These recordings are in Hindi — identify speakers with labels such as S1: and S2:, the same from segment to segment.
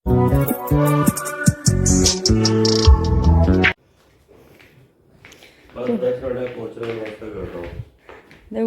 S1: देखो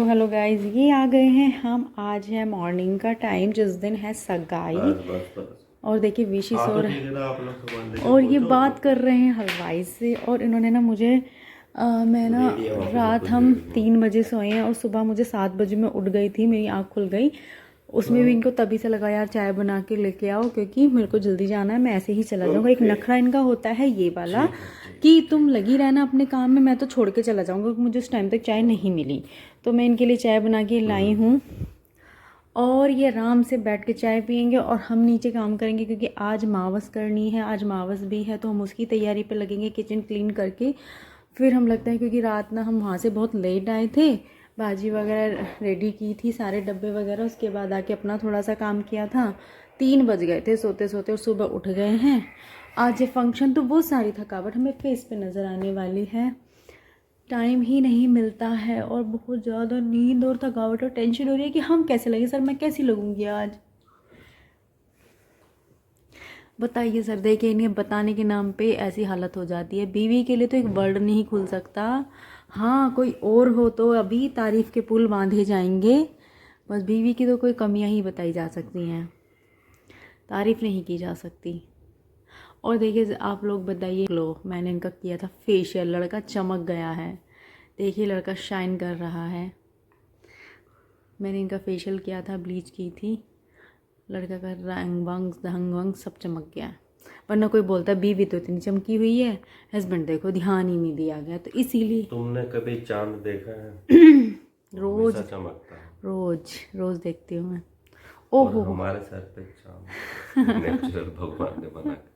S1: हेलो गाइस, ये आ गए हैं हम। आज है मॉर्निंग का टाइम, जिस दिन है सगाई। और देखिए विशिस और ये बात कर रहे हैं हलवाई से। और इन्होंने ना मुझे मैं ना रात हम 3 बजे सोए हैं और सुबह मुझे 7 बजे मैं उठ गई थी, मेरी आँख खुल गई। उसमें भी इनको तभी से लगा यार चाय बना के लेके आओ, क्योंकि मेरे को जल्दी जाना है, मैं ऐसे ही चला जाऊँगा। एक नखरा इनका होता है ये वाला कि तुम लगी रहना अपने काम में, मैं तो छोड़ के चला जाऊँगा क्योंकि मुझे उस टाइम तक चाय नहीं मिली। तो मैं इनके लिए चाय बना के लाई हूँ और ये आराम से बैठ के चाय पियेंगे और हम नीचे काम करेंगे, क्योंकि आज मावस करनी है। आज मावस भी है तो हम उसकी तैयारी पे लगेंगे, किचन क्लीन करके फिर हम लगता है, क्योंकि रात ना हम वहाँ से बहुत लेट आए थे, भाजी वगैरह रेडी की थी, सारे डब्बे वगैरह, उसके बाद आके अपना थोड़ा सा काम किया था। 3 बज गए थे सोते सोते और सुबह उठ गए हैं। आज ये फंक्शन तो बहुत सारी थकावट हमें फेस पे नज़र आने वाली है। टाइम ही नहीं मिलता है और बहुत ज़्यादा नींद और थकावट और टेंशन हो रही है कि हम कैसे लगे। सर मैं कैसी लगूंगी आज, बताइए सर। देखिए इन्हें बताने के नाम पे ऐसी हालत हो जाती है। बीवी के लिए तो एक वर्ड नहीं खुल सकता। हाँ कोई और हो तो अभी तारीफ़ के पुल बांधे जाएंगे, बस बीवी की तो कोई कमियां ही बताई जा सकती हैं, तारीफ़ नहीं की जा सकती। और देखिए आप लोग बताइए, लो मैंने इनका किया था फेशियल, लड़का चमक गया है। देखिए लड़का शाइन कर रहा है। मैंने इनका फेशियल किया था, ब्लीच की थी, लड़का का रंग वंग ढंग वंग सब चमक गया। वरना कोई बोलता बीवी तो इतनी चमकी हुई है, हस्बैंड देखो ध्यान ही नहीं दिया गया। तो इसीलिए
S2: तुमने कभी चांद देखा है?
S1: रोज
S2: चमकता है।
S1: रोज रोज देखती हूँ मैं।
S2: और
S1: ओहो
S2: हमारे सर पे चांद नेचुरल भगवान ने बना के।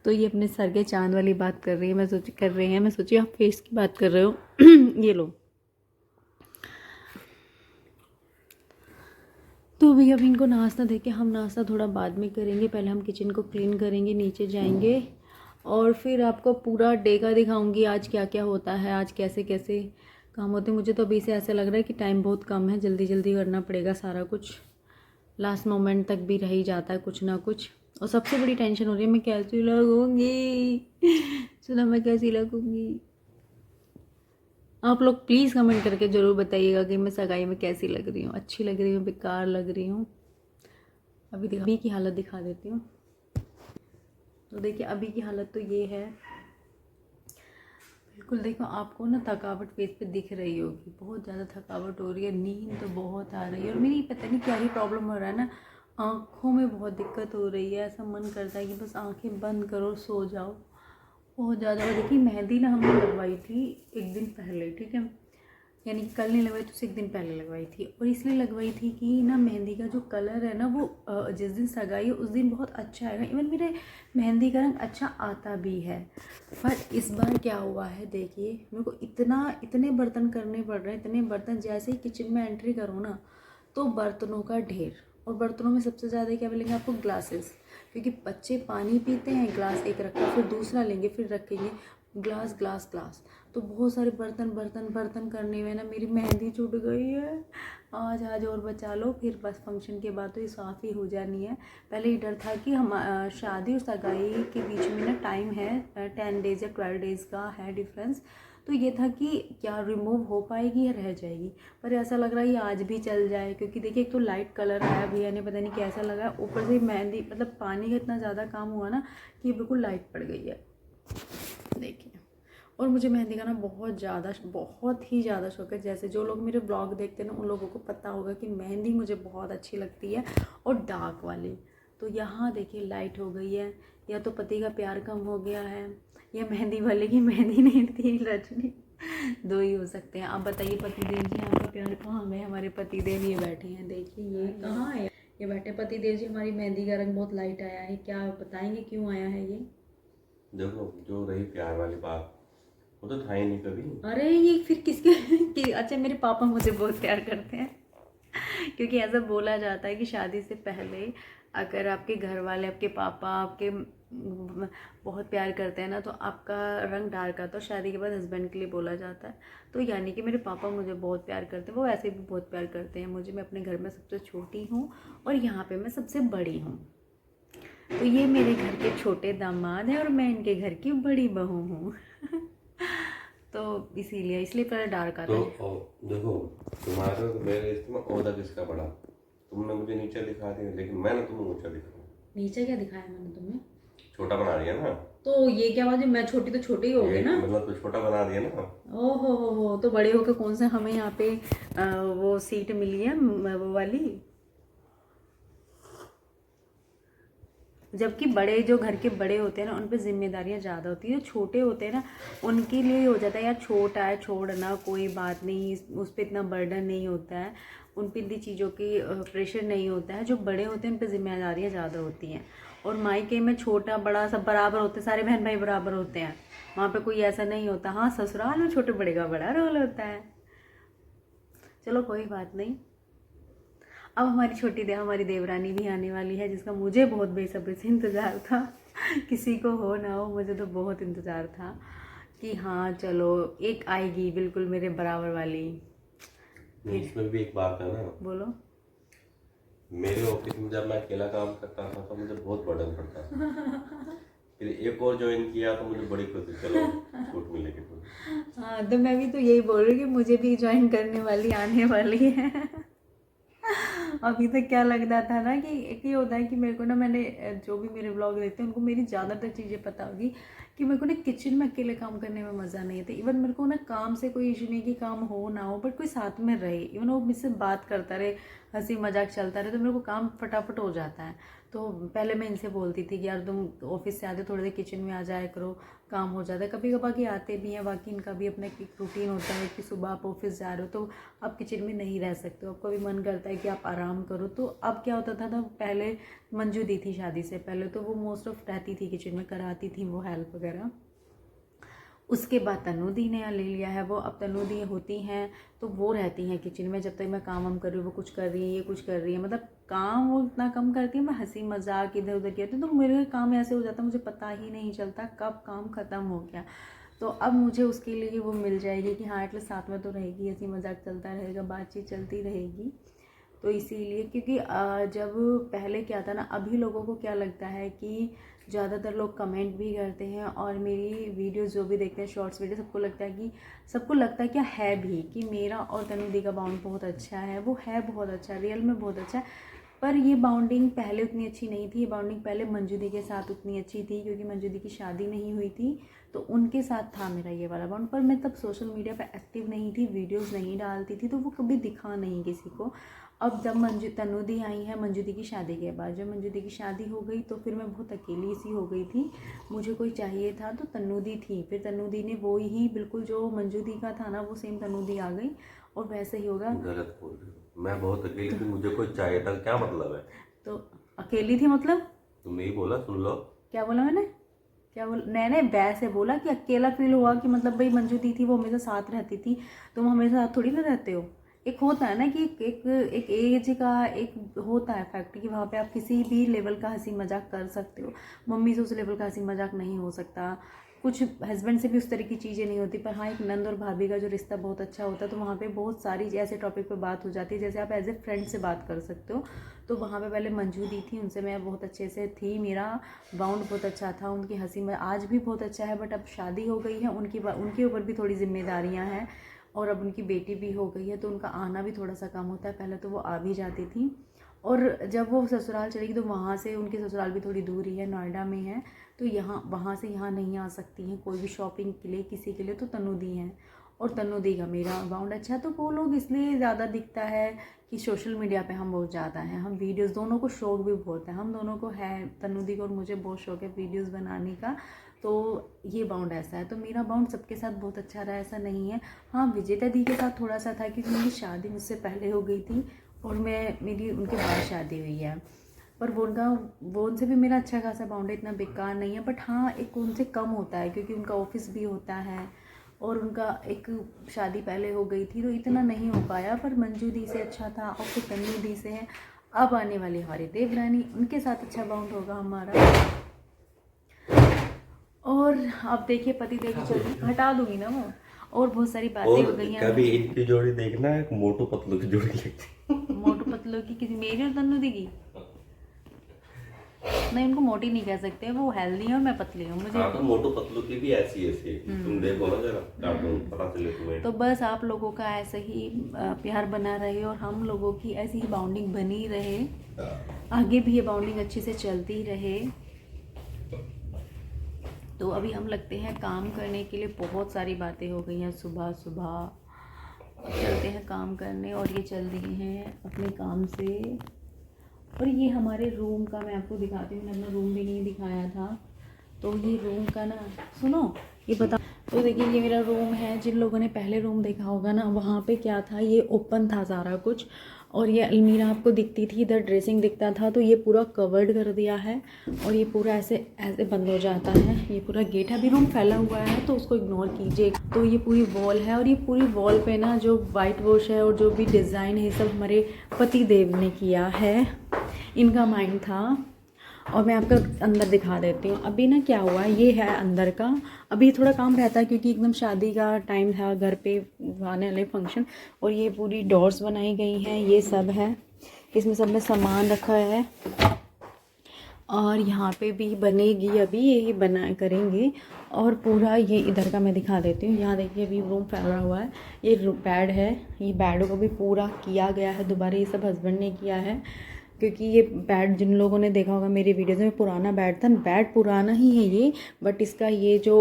S1: तो ये अपने सर के चांद वाली बात कर रही है, मैं सोची आप फेस की बात कर रहे हो। ये लो। तो भैया अब इनको नाश्ता देके हम नाश्ता थोड़ा बाद में करेंगे, पहले हम किचन को क्लीन करेंगे, नीचे जाएंगे और फिर आपको पूरा डे का दिखाऊंगी आज क्या क्या होता है, आज कैसे कैसे काम होते हैं। मुझे तो अभी से ऐसा लग रहा है कि टाइम बहुत कम है, जल्दी जल्दी करना पड़ेगा सारा कुछ, लास्ट मोमेंट तक भी रह ही जाता है कुछ ना कुछ। और सबसे बड़ी टेंशन हो रही है मैं कैसी लगूंगी। सुना मैं कैसी लगूंगी। आप लोग प्लीज़ कमेंट करके ज़रूर बताइएगा कि मैं सगाई में कैसी लग रही हूँ, अच्छी लग रही हूँ, बेकार लग रही हूँ। अभी की हालत दिखा देती हूँ। तो देखिए अभी की हालत तो ये है, बिल्कुल देखो आपको ना थकावट फेस पे दिख रही होगी, बहुत ज़्यादा थकावट हो रही है, नींद तो बहुत आ रही है। और मेरी पता नहीं क्या ही प्रॉब्लम हो रहा है ना, आँखों में बहुत दिक्कत हो रही है। ऐसा मन करता है कि बस आँखें बंद करो सो जाओ, बहुत ज़्यादा। और देखिए मेहंदी ना हमने लगवाई थी एक दिन पहले, ठीक है, यानी कि कल नहीं लगवाई तो उससे एक दिन पहले लगवाई थी। और इसलिए लगवाई थी कि ना मेहंदी का जो कलर है ना वो जिस दिन सगाई है उस दिन बहुत अच्छा आएगा। इवन मेरे मेहंदी का रंग अच्छा आता भी है। पर इस बार क्या हुआ है देखिए, मेरे को इतने बर्तन करने पड़ रहे हैं, इतने बर्तन। जैसे ही किचन में एंट्री करो ना तो बर्तनों का ढेर। और बर्तनों में सबसे ज़्यादा क्या मिलेंगे आपको, ग्लासेस, क्योंकि बच्चे पानी पीते हैं, ग्लास एक रखा फिर दूसरा लेंगे फिर रखेंगे, ग्लास ग्लास ग्लास। तो बहुत सारे बर्तन बर्तन बर्तन करने में ना मेरी मेहंदी छूट गई है। आज और बचा लो, फिर बस फंक्शन के बाद तो ये साफ़ ही हो जानी है। पहले ये डर था कि हम शादी और सगाई के बीच में ना टाइम है 10 डेज़ या 12 डेज़ का है डिफरेंस। तो ये था कि क्या रिमूव हो पाएगी या रह जाएगी, पर ऐसा लग रहा है ये आज भी चल जाए। क्योंकि देखिए एक तो लाइट कलर आया, भैया ने पता नहीं कैसा लगा, ऊपर से मेहंदी मतलब पानी का इतना ज़्यादा काम हुआ ना कि ये बिल्कुल लाइट पड़ गई है, देखिए। और मुझे मेहंदी का ना बहुत ही ज़्यादा शौक है। जैसे जो लोग मेरे ब्लॉग देखते हैं ना उन लोगों को पता होगा कि मेहंदी मुझे बहुत अच्छी लगती है, और डार्क वाली। तो यहाँ देखिए लाइट हो गई है, या तो पति का प्यार कम हो गया है या मेहंदी वाले की मेहंदी नहीं थी रचनी, दो ही हो सकते हैं। आप बताइए पतिदेव जी आपका प्यार कहाँ है? हमारे पतिदेव ये बैठे हैं, देखिए ये कहाँ है, ये बैठे पतिदेव जी। हमारी मेहंदी का रंग बहुत लाइट आया है, क्या बताएंगे क्यों आया है ये?
S2: देखो जो रही प्यार वाली बात, वो तो था ही नहीं कभी।
S1: अरे ये फिर किसके अच्छा मेरे पापा मुझे बहुत प्यार करते हैं। क्योंकि ऐसा बोला जाता है कि शादी से पहले अगर आपके घर वाले, आपके पापा आपके बहुत प्यार करते हैं ना तो आपका रंग डार्क आता है, तो शादी के बाद हस्बैंड के लिए बोला जाता है। तो यानी कि मेरे पापा मुझे बहुत प्यार करते हैं, वो ऐसे भी बहुत प्यार करते हैं मुझे। मैं अपने घर में सबसे छोटी हूँ और यहाँ पे मैं सबसे बड़ी हूँ। तो ये मेरे घर के छोटे दामाद हैं और मैं इनके घर की बड़ी बहू हूँ। तो इसीलिए पहले डार्क आता है।
S2: तो देखो तुम्हारे और मेरे रिश्ते में ओहदा किसका बड़ा? तुमने मुझे नीचे दिखा दिया, लेकिन मैंने तुम्हें ऊंचा दिखाया।
S1: नीचे क्या दिखाया मैंने तुम्हें?
S2: छोटा बना दिया ना।
S1: तो ये क्या बात है, मैं छोटी तो छोटी ही हो गई ना।
S2: मतलब तो छोटा बना दिया ना।
S1: ओहो हो, तो बड़े होकर कौन सा हमें यहाँ पे वो सीट मिली है वो वाली। जबकि बड़े जो घर के बड़े होते हैं ना, उन पे जिम्मेदारियाँ ज़्यादा होती है। जो छोटे होते हैं ना, उनके लिए हो जाता है यार छोटा है छोड़ना कोई बात नहीं, उस पर इतना बर्डन नहीं होता है, उन पर इतनी चीज़ों की प्रेशर नहीं होता है। जो बड़े होते हैं उन पर जिम्मेदारियाँ ज़्यादा होती हैं। और मायके में छोटा बड़ा सब बराबर होते हैं, सारे बहन भाई बराबर होते हैं, वहाँ पे कोई ऐसा नहीं होता। हाँ, ससुराल में छोटे बड़े का बड़ा रोल होता है। चलो कोई बात नहीं। अब हमारी देवरानी भी आने वाली है, जिसका मुझे बहुत बेसब्री से इंतज़ार था। किसी को हो ना हो, मुझे तो बहुत इंतज़ार था कि हाँ चलो एक आएगी बिल्कुल मेरे बराबर वाली।
S2: इसमें भी एक बात है ना।
S1: बोलो।
S2: मेरे ऑफिस में जब मैं अकेला काम करता था तो मुझे बहुत बर्डन पड़ता था। फिर एक और ज्वाइन किया तो मुझे बड़ी खुशी, चलो छूट मिलेगी तो।
S1: हाँ, तो मैं भी तो यही बोल रही हूँ कि मुझे भी ज्वाइन करने वाली आने वाली है। अभी तक क्या लगता था ना कि एक ही होता है कि मेरे को ना, मैंने जो भी मेरे व्लॉग देखते हैं उनको मेरी ज़्यादातर चीज़ें पता होगी कि मेरे को ना किचन में अकेले काम करने में मज़ा नहीं आता। इवन मेरे को ना काम से कोई इशू नहीं कि काम हो ना हो, बट कोई साथ में रहे, इवन वो मुझसे बात करता रहे, हंसी मजाक चलता रहे, तो मेरे को काम फटाफट हो जाता है। तो पहले मैं इनसे बोलती थी कि यार तुम ऑफिस से आते थोड़ी देर किचन में आ जाया करो, काम हो जाता है। कभी कभार कि आते भी हैं, बाकी इनका भी अपना एक रूटीन होता है कि सुबह आप ऑफिस जा रहे हो तो आप किचन में नहीं रह सकते हो, आपको भी मन करता है कि आप आराम करो। तो अब क्या होता था ना, पहले मंजू दी थी शादी से पहले, तो वो मोस्ट ऑफ रहती थी किचन में, कराती थी वो हेल्प वगैरह। उसके बाद तन्नू दी ने ले लिया है वो। अब तन्नू दी होती हैं तो वो रहती हैं किचन में, जब तक मैं काम वाम कर रही हूँ वो कुछ कर रही है, ये कुछ कर रही है, मतलब काम वो इतना कम करती है, मैं हंसी मजाक इधर उधर किया तो मेरे काम ऐसे हो जाता, मुझे पता ही नहीं चलता कब काम ख़त्म हो गया। तो अब मुझे उसके लिए वो मिल जाएगी कि हाँ एटलीस्ट साथ में तो रहेगी, हंसी मजाक चलता रहेगा, बातचीत चलती रहेगी। तो इसीलिए, क्योंकि जब पहले क्या था ना, अभी लोगों को क्या लगता है कि ज़्यादातर लोग कमेंट भी करते हैं और मेरी वीडियोस जो भी देखते हैं शॉर्ट्स वीडियो, सबको लगता है क्या है भी कि मेरा और तन्नू दी का बाउंड बहुत अच्छा है। वो है बहुत अच्छा, रियल में बहुत अच्छा है, पर ये बाउंडिंग पहले उतनी अच्छी नहीं थी। ये बाउंडिंग पहले मंजू दी के साथ उतनी अच्छी थी, क्योंकि मंजू दी की शादी नहीं हुई थी तो उनके साथ था मेरा ये वाला बाउंड। पर मैं तब सोशल मीडिया पर एक्टिव नहीं थी, वीडियोज़ नहीं डालती थी, तो वो कभी दिखा नहीं किसी को। अब जब तन्नू दी आई है मंजू दी की शादी के बाद, जब मंजू दी की शादी हो गई तो फिर मैं बहुत अकेली सी हो गई थी। मुझे कोई चाहिए था तो तन्नू दी थी, फिर तन्नू दी ने वो ही बिल्कुल जो मंजू दी का था ना, वो सेम तन्नू दी आ गई और वैसे ही होगा।
S2: गलत बोल रही हो, मैं बहुत अकेली थी, मुझे कोई चाहिए था, क्या मतलब है?
S1: तो अकेली थी मतलब?
S2: तुमने ही बोला, सुन लो।
S1: क्या बोला मैंने? क्या बोला? मैंने वैसे बोला कि अकेला फील हुआ कि मतलब भाई मंजू दी थी वो हमेशा साथ रहती थी, तुम हमेशा साथ थोड़ी ना रहते हो। एक होता है ना कि एक एज का एक होता है फैक्ट कि वहाँ पे आप किसी भी लेवल का हंसी मजाक कर सकते हो। मम्मी से उस लेवल का हंसी मजाक नहीं हो सकता, कुछ हस्बैंड से भी उस तरह की चीज़ें नहीं होती। पर हाँ, एक नंद और भाभी का जो रिश्ता बहुत अच्छा होता है, तो वहाँ पे बहुत सारी ऐसे टॉपिक पे बात हो जाती है जैसे आप एज ए फ्रेंड से बात कर सकते हो। तो वहाँ पे पहले मंजू दी थी, उनसे मैं बहुत अच्छे से थी, मेरा बाउंड बहुत अच्छा था, उनकी हंसी में आज भी बहुत अच्छा है। बट अब शादी हो गई है, उनके ऊपर भी थोड़ी जिम्मेदारियाँ हैं और अब उनकी बेटी भी हो गई है, तो उनका आना भी थोड़ा सा कम होता है। पहले तो वो आ भी जाती थी, और जब वो ससुराल चलेगी तो वहाँ से उनकी ससुराल भी थोड़ी दूर ही है, नोएडा में है, तो यहाँ वहाँ से यहाँ नहीं आ सकती हैं कोई भी शॉपिंग के लिए किसी के लिए। तो तन्नू दी हैं और तन्नू दी का मेरा बाउंड अच्छा है, तो वो लोग इसलिए ज़्यादा दिखता है कि सोशल मीडिया पे हम बहुत ज़्यादा हैं। हम वीडियोस, दोनों को शौक भी बहुत है, हम दोनों को है, तन्नू दी को और मुझे बहुत शौक है वीडियोस बनाने का। तो ये बाउंड ऐसा है, तो मेरा बाउंड सबके साथ बहुत अच्छा रहा, ऐसा नहीं है। हाँ, विजेता दी के साथ थोड़ा सा था क्योंकि मेरी शादी मुझसे पहले हो गई थी और मेरी उनके बाद शादी हुई है। पर वो उनसे भी मेरा अच्छा खासा बाउंड है, इतना बेकार नहीं है। बट हाँ, एक उनसे कम होता है क्योंकि उनका ऑफिस भी होता है और उनका एक शादी पहले हो गई थी तो इतना नहीं हो पाया। पर मंजू दी से अच्छा था और फिर तन्नू दी से है। अब आने वाली हमारी देवरानी, उनके साथ अच्छा बाउंड होगा हमारा। और अब देखिए पति देव चल हटा दूंगी ना वो, और बहुत सारी बातें हो गई हैं।
S2: कभी इनकी जोड़ी देखना, एक मोटू पतलू की जोड़ी लगती है।
S1: मोटू पतलू की? किसी मेरी और तन्नू दी की? नहीं, उनको मोटी नहीं कह सकते, वो हेल्दी है और मैं पतली हूँ। मुझे
S2: हाँ, तो मोटू पतलू की भी ऐसी है, तुम देखो ना जरा कार्टून, पता चले तुम्हें।
S1: तो बस आप लोगों का ऐसे ही प्यार बना रहे और हम लोगों की ऐसी ही बाउंडिंग बनी रहे, आगे भी ये बाउंडिंग अच्छे से चलती रहे। तो अभी हम लगते हैं काम करने के लिए। बहुत सारी बातें हो गई हैं सुबह सुबह, चलते हैं काम करने। और ये चल दिए हैं अपने काम से। और ये हमारे रूम का मैं आपको दिखाती हूँ, मैंने अपना रूम भी नहीं दिखाया था। तो ये रूम का ना, सुनो ये बता, तो देखिए ये मेरा रूम है। जिन लोगों ने पहले रूम देखा होगा ना, वहाँ पे क्या था, ये ओपन था सारा कुछ, और ये अलमीरा आपको दिखती थी, इधर ड्रेसिंग दिखता था। तो ये पूरा कवर्ड कर दिया है और ये पूरा ऐसे ऐसे बंद हो जाता है। ये पूरा गेट है, अभी रूम फैला हुआ है तो उसको इग्नोर कीजिए। तो ये पूरी वॉल है और ये पूरी वॉल पे ना जो वाइट वॉश है और जो भी डिज़ाइन है, ये सब हमारे पति देव ने किया है, इनका माइंड था। और मैं आपको अंदर दिखा देती हूँ। अभी ना क्या हुआ, ये है अंदर का। अभी थोड़ा काम रहता है क्योंकि एकदम शादी का टाइम था, घर पे आने वाले फंक्शन। और ये पूरी डोर्स बनाई गई हैं, ये सब है, इसमें सब में सामान रखा है। और यहाँ पे भी बनेगी, अभी ये बना करेंगे। और पूरा ये इधर का मैं दिखा देती हूँ। यहाँ देखिए अभी रूम फैला हुआ है, ये बेड है, ये बेड को भी पूरा किया गया है दोबारा। ये सब हस्बैंड ने किया है क्योंकि ये बेड जिन लोगों ने देखा होगा मेरी वीडियोज़ में, पुराना बेड था। बेड पुराना ही है ये, बट इसका ये जो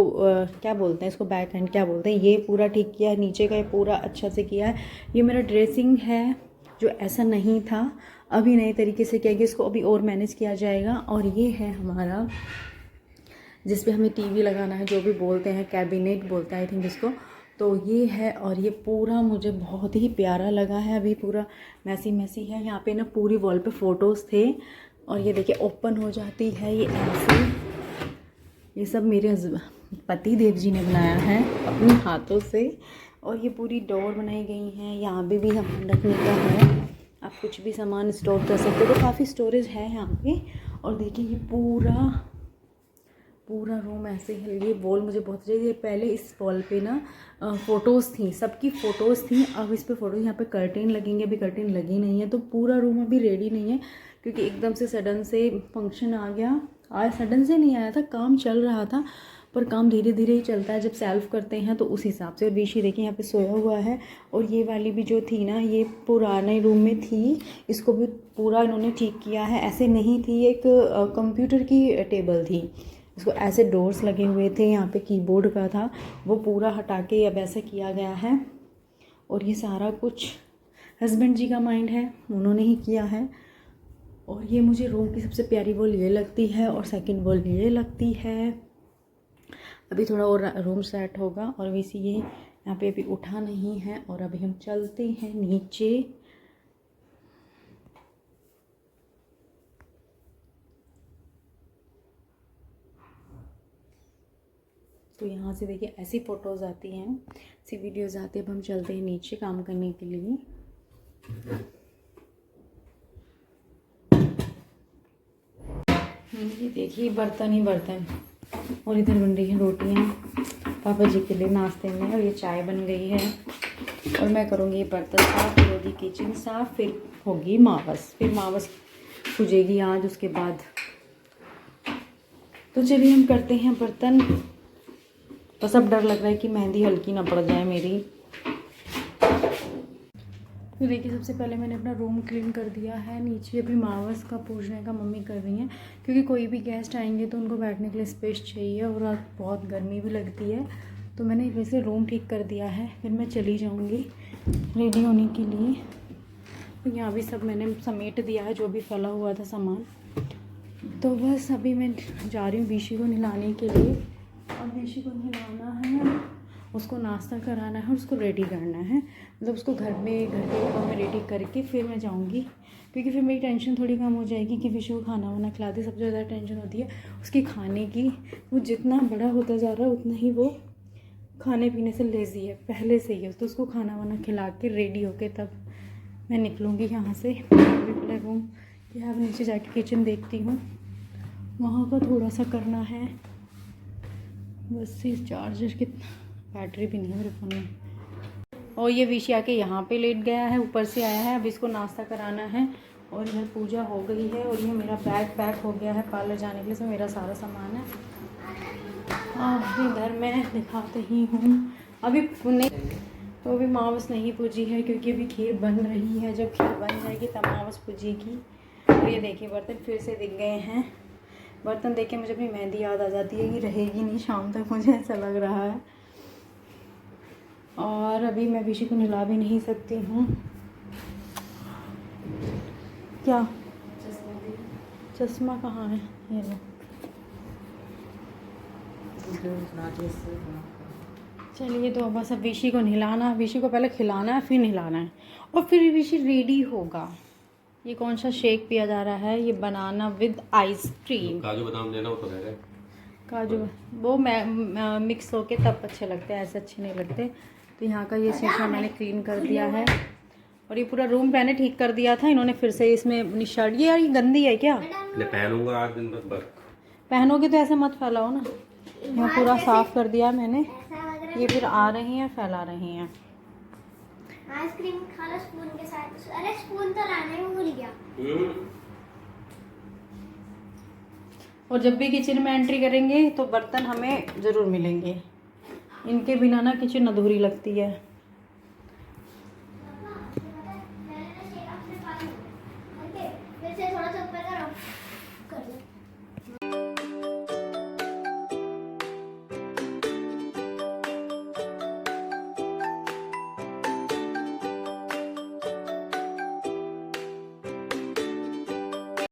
S1: क्या बोलते हैं इसको, बैक हैंड क्या बोलते हैं, ये पूरा ठीक किया है। नीचे का ये पूरा अच्छा से किया है। ये मेरा ड्रेसिंग है जो ऐसा नहीं था, अभी नए तरीके से किया गया, इसको अभी और मैनेज किया जाएगा। और ये है हमारा जिस पे हमें टीवी लगाना है, जो भी बोलते हैं, कैबिनेट बोलते हैं आई थिंक इसको। तो ये है, और ये पूरा मुझे बहुत ही प्यारा लगा है। अभी पूरा मैसी मैसी है। यहाँ पे ना पूरी वॉल पे फ़ोटोज़ थे और ये देखिए ओपन हो जाती है ये ऐसे। ये सब मेरे पति देव जी ने बनाया है अपने हाथों से। और ये पूरी डोर बनाई गई हैं, यहाँ पे भी सामान रखने का है, आप कुछ भी सामान स्टोर कर सकते हो। तो काफ़ी स्टोरेज है यहाँ पे। और देखिए ये पूरा रूम ऐसे है। ये वॉल मुझे बहुत अच्छी है। पहले इस वॉल पे ना फ़ोटोज़ थी, सबकी फ़ोटोज़ थी। अब इस पे फ़ोटो, यहाँ पे कर्टेन लगेंगे, अभी कर्टेन लगी नहीं है। तो पूरा रूम अभी रेडी नहीं है क्योंकि एकदम से सडन से फंक्शन आ गया। आज सडन से नहीं आया था, काम चल रहा था, पर काम धीरे धीरे ही चलता है जब सेल्फ करते हैं तो उस हिसाब से। और ऋषि देखिए यहाँ पे सोया हुआ है। और ये वाली भी जो थी ना, ये पुराने रूम में थी, इसको भी पूरा इन्होंने ठीक किया है। ऐसे नहीं थी, एक कंप्यूटर की टेबल थी, इसको ऐसे डोर्स लगे हुए थे, यहाँ पे कीबोर्ड का था, वो पूरा हटा के अब ऐसा किया गया है। और ये सारा कुछ हस्बैंड जी का माइंड है, उन्होंने ही किया है। और ये मुझे रूम की सबसे प्यारी वॉल ये लगती है और सेकंड वॉल ये लगती है। अभी थोड़ा और रूम सेट होगा। और वैसे ये यहाँ पे अभी उठा नहीं है। और अभी हम चलते हैं नीचे। तो यहाँ से देखिए ऐसी फ़ोटोज़ आती हैं, ऐसी वीडियोज़ आती हैं। अब हम चलते हैं नीचे काम करने के लिए। ये देखिए बर्तन ही बर्तन। और इधर बन रही हैं रोटियाँ पापा जी के लिए नाश्ते में, और ये चाय बन गई है। और मैं करूँगी ये बर्तन साफ़, फिर होगी किचन साफ़, फिर होगी मावस, फिर मावस पूजेगी आज उसके बाद। तो चलिए हम करते हैं बर्तन। बस अब डर लग रहा है कि मेहंदी हल्की ना पड़ जाए मेरी। तो देखिए सबसे पहले मैंने अपना रूम क्लीन कर दिया है। नीचे अभी मावस का पूजने का मम्मी कर रही हैं क्योंकि कोई भी गेस्ट आएंगे तो उनको बैठने के लिए स्पेस चाहिए और आज बहुत गर्मी भी लगती है। तो मैंने वैसे रूम ठीक कर दिया है, फिर मैं चली जाऊँगी रेडी होने के लिए। तो यहाँ भी सब मैंने समेट दिया है जो भी फैला हुआ था सामान। तो बस अभी मैं जा रही हूँ बीशी को नहलाने के लिए। और बीशी को नहलाना है, उसको नाश्ता कराना है, उसको रेडी करना है, मतलब उसको घर के ऊपर में रेडी करके फिर मैं जाऊंगी। क्योंकि फिर मेरी टेंशन थोड़ी कम हो जाएगी कि विशु को खाना वाना खिलाती। सबसे ज़्यादा टेंशन होती है उसके खाने की। वो जितना बड़ा होता जा रहा है उतना ही वो खाने पीने से लेज़ी है पहले से ही। तो उसको खाना वाना खिला के रेडी होके तब मैं निकलूँगी यहाँ से। पहले रूम यहाँ नीचे जाके किचन देखती हूँ, वहाँ का थोड़ा सा करना है बस। इस चार्जर की बैटरी भी नहीं है मेरे फ़ोन में। और ये विषय आके यहाँ पे लेट गया है, ऊपर से आया है। अब इसको नाश्ता कराना है
S3: और इधर पूजा हो गई है और ये मेरा बैग पैक हो गया है पार्लर जाने के लिए। इसमें मेरा सारा सामान है। और इधर मैं दिखाते ही हूँ अभी नहीं तो अभी मावस नहीं पूजी है क्योंकि अभी खीर बन रही है। जब खीर बन जाएगी तब मावस पूजेगी। और ये देखिए बर्तन फिर से दिख गए हैं। बर्तन देख के मुझे अपनी मेहंदी याद आ जाती है कि रहेगी नहीं शाम तक, मुझे ऐसा लग रहा है। और अभी मैं विशी को नहला भी नहीं सकती हूँ। क्या चश्मा कहाँ है? ये लो। चलिए तो बस अब विशी को नहलाना, विशी को पहले खिलाना है फिर नहलाना है और फिर विशी रेडी होगा। ये कौन सा शेक पिया जा रहा है? ये बनाना विद आइसक्रीम।
S2: काजू बादाम लेना हो तो रहेगा।
S3: काजू वो मिक्स होके तब अच्छे लगते हैं, ऐसे अच्छे नहीं लगते। तो यहाँ का ये शीशा मैंने क्लीन कर दिया है और ये पूरा रूम मैंने ठीक कर दिया था। इन्होंने फिर से इसमें अपनी शर्ट, ये यार ये गंदी है क्या?
S2: मैं पहनूंगा 8 दिन तक बस।
S3: पहनोगे तो ऐसे मत फैलाओ ना। यहाँ पूरा साफ कर दिया मैंने। ये फिर आ रही हैं फैला रही हैं।
S4: आइसक्रीम खा लो स्पून के साथ। अरे स्पून तो लाने में भूल गया।
S3: और जब भी किचन में एंट्री करेंगे तो बर्तन हमें ज़रूर मिलेंगे। इनके बिना ना किचन अधूरी लगती है।